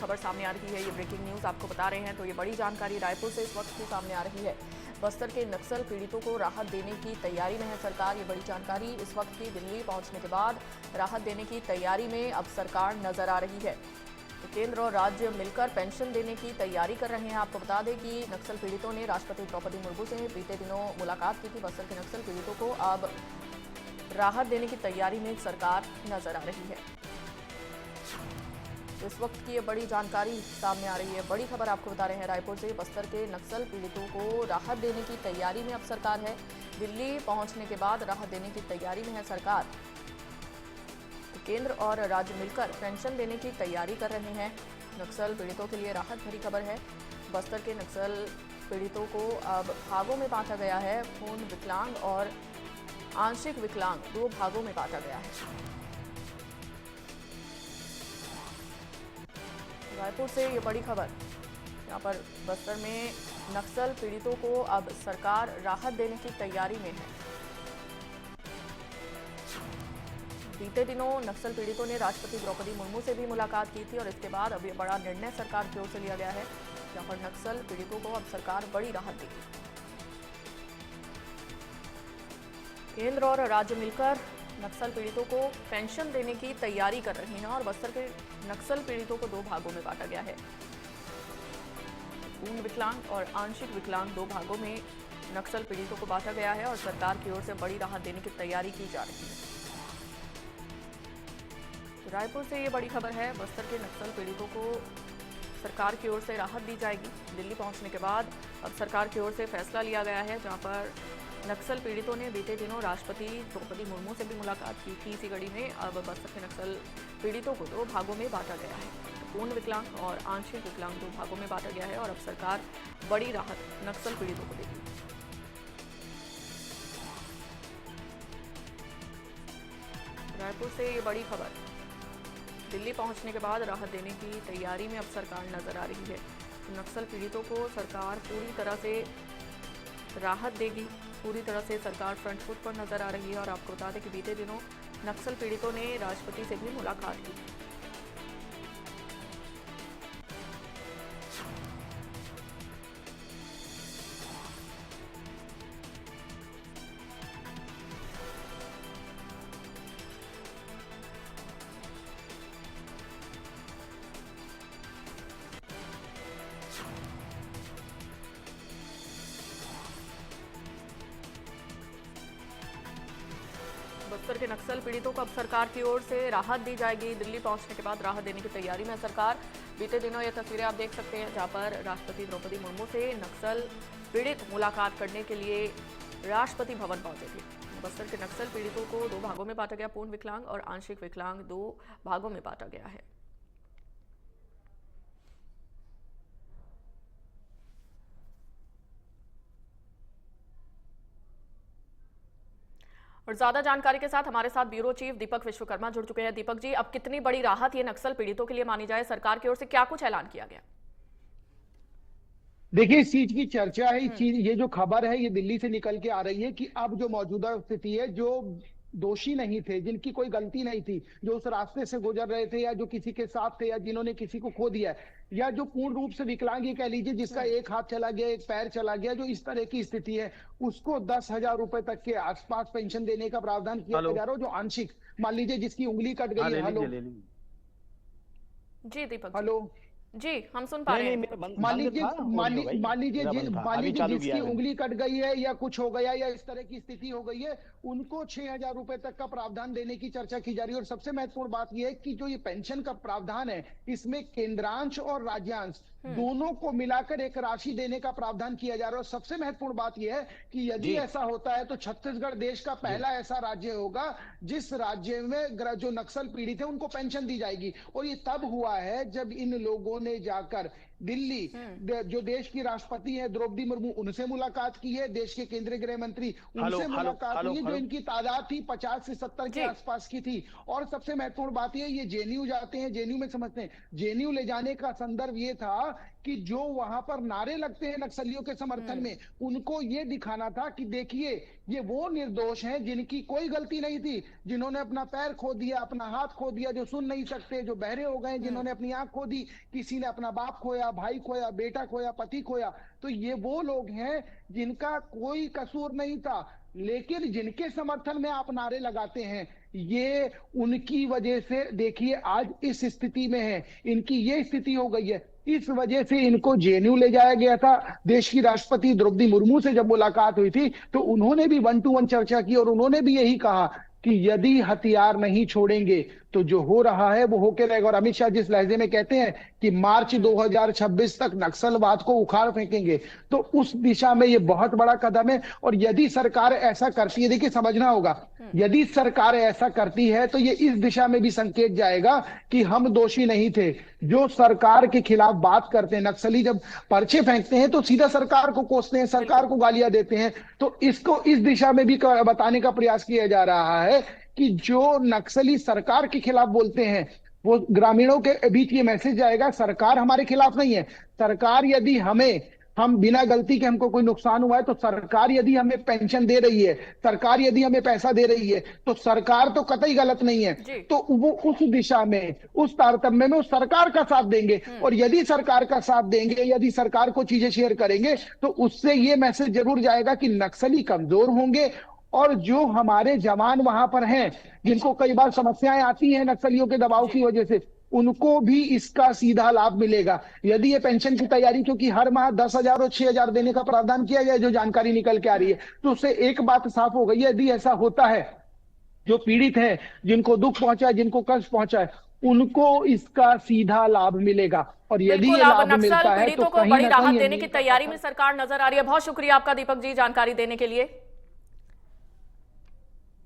खबर सामने आ रही है, ये ब्रेकिंग न्यूज आपको बता रहे हैं। तो ये बड़ी जानकारी रायपुर से इस वक्त की सामने आ रही है। बस्तर के नक्सल पीड़ितों को राहत देने की तैयारी में है सरकार। ये बड़ी जानकारी इस वक्त की दिल्ली पहुंचने के बाद राहत देने की तैयारी में अब सरकार नजर आ रही है। तो केंद्र और राज्य मिलकर पेंशन देने की तैयारी कर रहे हैं। आपको बता दें कि नक्सल पीड़ितों ने राष्ट्रपति द्रौपदी मुर्मू से बीते दिनों मुलाकात की थी। बस्तर के नक्सल पीड़ितों को अब राहत देने की तैयारी में सरकार नजर आ रही है। तो इस वक्त की ये बड़ी जानकारी सामने आ रही है। बड़ी खबर आपको बता रहे हैं रायपुर से। बस्तर के नक्सल पीड़ितों को राहत देने की तैयारी में अब सरकार है। दिल्ली पहुंचने के बाद राहत देने की तैयारी में है सरकार। तो केंद्र और राज्य मिलकर पेंशन देने की तैयारी कर रहे हैं। नक्सल पीड़ितों के लिए राहत भरी खबर है। बस्तर के नक्सल पीड़ितों को अब भागों में बांटा गया है। पूर्ण विकलांग और आंशिक विकलांग 2 भागों में बांटा गया है। रायपुर से ये बड़ी खबर। यहाँ पर बस्तर में नक्सल पीड़ितों को अब सरकार राहत देने की तैयारी में है। बीते दिनों नक्सल पीड़ितों ने राष्ट्रपति द्रौपदी मुर्मू से भी मुलाकात की थी और इसके बाद अब ये बड़ा निर्णय सरकार की ओर से लिया गया है। यहाँ पर नक्सल पीड़ितों को अब सरकार बड़ी राहत देगी। केंद्र और राज्य मिलकर नक्सल पीड़ितों को पेंशन देने की तैयारी कर रही हैं और बस्तर के नक्सल पीड़ितों को 2 भागों में बांटा गया है। पूर्ण विकलांग और आंशिक विकलांग 2 भागों में नक्सल पीड़ितों को बांटा गया है और सरकार की ओर से बड़ी राहत देने की तैयारी की जा रही है। तो रायपुर से ये बड़ी खबर है। बस्तर के नक्सल पीड़ितों को सरकार की ओर से राहत दी जाएगी। दिल्ली पहुंचने के बाद अब सरकार की ओर से फैसला लिया गया है, जहां पर नक्सल पीड़ितों ने बीते दिनों राष्ट्रपति द्रौपदी मुर्मू से भी मुलाकात की थी। इसी कड़ी में अब बस्तर के नक्सल पीड़ितों को 2 भागों में बांटा गया है। तो पूर्ण विकलांग और आंशिक विकलांग 2 भागों में बांटा गया है और अब सरकार बड़ी राहत नक्सल पीड़ितों को देगी। रायपुर से ये बड़ी खबर। दिल्ली पहुंचने के बाद राहत देने की तैयारी में अब सरकार नजर आ रही है। तो नक्सल पीड़ितों को सरकार पूरी तरह से राहत देगी। पूरी तरह से सरकार फ्रंट फुट पर नजर आ रही है और आपको बता दें कि बीते दिनों नक्सल पीड़ितों ने राष्ट्रपति से भी मुलाकात की। बस्तर के नक्सल पीड़ितों को अब सरकार की ओर से राहत दी जाएगी। दिल्ली पहुंचने के बाद राहत देने की तैयारी में सरकार। बीते दिनों ये तस्वीरें आप देख सकते हैं, जहां पर राष्ट्रपति द्रौपदी मुर्मू से नक्सल पीड़ित मुलाकात करने के लिए राष्ट्रपति भवन पहुंचे थे। बस्तर के नक्सल पीड़ितों को 2 भागों में बांटा गया। पूर्ण विकलांग और आंशिक विकलांग 2 भागों में बांटा गया है। और ज्यादा जानकारी के साथ हमारे साथ ब्यूरो चीफ दीपक विश्वकर्मा जुड़ चुके हैं। दीपक जी, अब कितनी बड़ी राहत ये नक्सल पीड़ितों के लिए मानी जाए? सरकार की ओर से क्या कुछ ऐलान किया गया? देखिए, इस चीज की चर्चा है। इस चीज ये जो खबर है ये दिल्ली से निकल के आ रही है कि अब जो मौजूदा स्थिति है, जो दोषी नहीं थे, जिनकी कोई गलती नहीं थी, जो उस रास्ते से गुजर रहे थे या जो किसी के साथ थे या जिन्होंने किसी को खो दिया है, या जो पूर्ण रूप से विकलांग कह लीजिए, जिसका एक हाथ चला गया, एक पैर चला गया, जो इस तरह की स्थिति है, उसको 10,000 रुपए तक के आसपास पेंशन देने का प्रावधान किया जा रहा है। जो आंशिक, मान लीजिए जिसकी उंगली कट गई है। हेलो जी दीपक हेलो जी, हम सुन पा रहे हैं। मान लीजिए जिसकी उंगली कट गई है या कुछ हो गया या इस तरह की स्थिति हो गई है, उनको 6,000 रुपए तक का प्रावधान देने की चर्चा की जा रही है। और सबसे महत्वपूर्ण बात यह है कि जो ये पेंशन का प्रावधान है, इसमें केंद्रांश और राज्यांश दोनों को मिलाकर एक राशि देने का प्रावधान किया जा रहा है। और सबसे महत्वपूर्ण बात यह है कि यदि ऐसा होता है तो छत्तीसगढ़ देश का पहला ऐसा राज्य होगा जिस राज्य में जो नक्सल पीड़ित है उनको पेंशन दी जाएगी। और ये तब हुआ है जब इन लोगों ने जाकर दिल्ली, जो देश की राष्ट्रपति है द्रौपदी मुर्मू, उनसे मुलाकात की है, देश के केंद्रीय गृह मंत्री उनसे मुलाकात की है, जो इनकी तादाद थी 50 से 70 के आसपास की थी। और सबसे महत्वपूर्ण बात ये जेएनयू जाते हैं, जेएनयू में समझते हैं, जेएनयू ले जाने का संदर्भ ये था कि जो वहां पर नारे लगते हैं नक्सलियों के समर्थन में, उनको ये दिखाना था कि देखिए ये वो निर्दोष हैं जिनकी कोई गलती नहीं थी, जिन्होंने अपना पैर खो दिया, अपना हाथ खो दिया, जो सुन नहीं सकते, जो बहरे हो गए, जिन्होंने अपनी आंख खो दी, किसी किसी ने अपना बाप खोया, भाई खोया, बेटा खोया, पति खोया, तो ये वो लोग हैं जिनका कोई कसूर नहीं था, लेकिन जिनके समर्थन में आप नारे लगाते हैं, ये उनकी वजह से देखिए आज इस स्थिति में है, इनकी ये स्थिति हो गई है। इस वजह से इनको जेएनयू ले जाया गया था। देश की राष्ट्रपति द्रौपदी मुर्मू से जब मुलाकात हुई थी तो उन्होंने भी 1-to-1 चर्चा की और उन्होंने भी यही कहा कि यदि हथियार नहीं छोड़ेंगे तो जो हो रहा है वो होके रहेगा। और अमित शाह जिस लहजे में कहते हैं कि मार्च 2026 तक नक्सलवाद को उखाड़ फेंकेंगे, तो उस दिशा में ये बहुत बड़ा कदम है। और यदि सरकार ऐसा करती है, देखिए समझना होगा, यदि सरकार ऐसा करती है तो ये इस दिशा में भी संकेत जाएगा कि हम दोषी नहीं थे। जो सरकार के खिलाफ बात करते हैं, नक्सली जब पर्चे फेंकते हैं तो सीधा सरकार को कोसते हैं, सरकार को गालियां देते हैं। तो इसको इस दिशा में भी बताने का प्रयास किया जा रहा है कि जो नक्सली सरकार के खिलाफ बोलते हैं वो ग्रामीणों के बीच ये मैसेज जाएगा, सरकार हमारे खिलाफ नहीं है। सरकार यदि हम बिना गलती के हमको कोई नुकसान हुआ है तो सरकार यदि हमें पेंशन दे रही है, सरकार यदि हमें पैसा दे रही है, तो सरकार तो कतई गलत नहीं है। तो वो उस दिशा में, उस तारतम्य में उस सरकार का साथ देंगे। और यदि सरकार का साथ देंगे, यदि सरकार को चीजें शेयर करेंगे, तो उससे ये मैसेज जरूर जाएगा कि नक्सली कमजोर होंगे और जो हमारे जवान वहां पर हैं, जिनको कई बार समस्याएं आती हैं नक्सलियों के दबाव की वजह से, उनको भी इसका सीधा लाभ मिलेगा। यदि ये पेंशन की तैयारी, क्योंकि हर माह 10,000 और 6,000 देने का प्रावधान किया गया है, जो जानकारी निकल के आ रही है, तो उससे एक बात साफ हो गई है, यदि ऐसा होता है, जो पीड़ित है, जिनको दुख पहुंचा है, जिनको कष्ट पहुंचा है, उनको इसका सीधा लाभ मिलेगा। और यदि ये लाभ मिलता है तो पीड़ितों को बड़ी राहत देने की तैयारी में सरकार नजर आ रही है। बहुत शुक्रिया आपका दीपक जी जानकारी देने के लिए।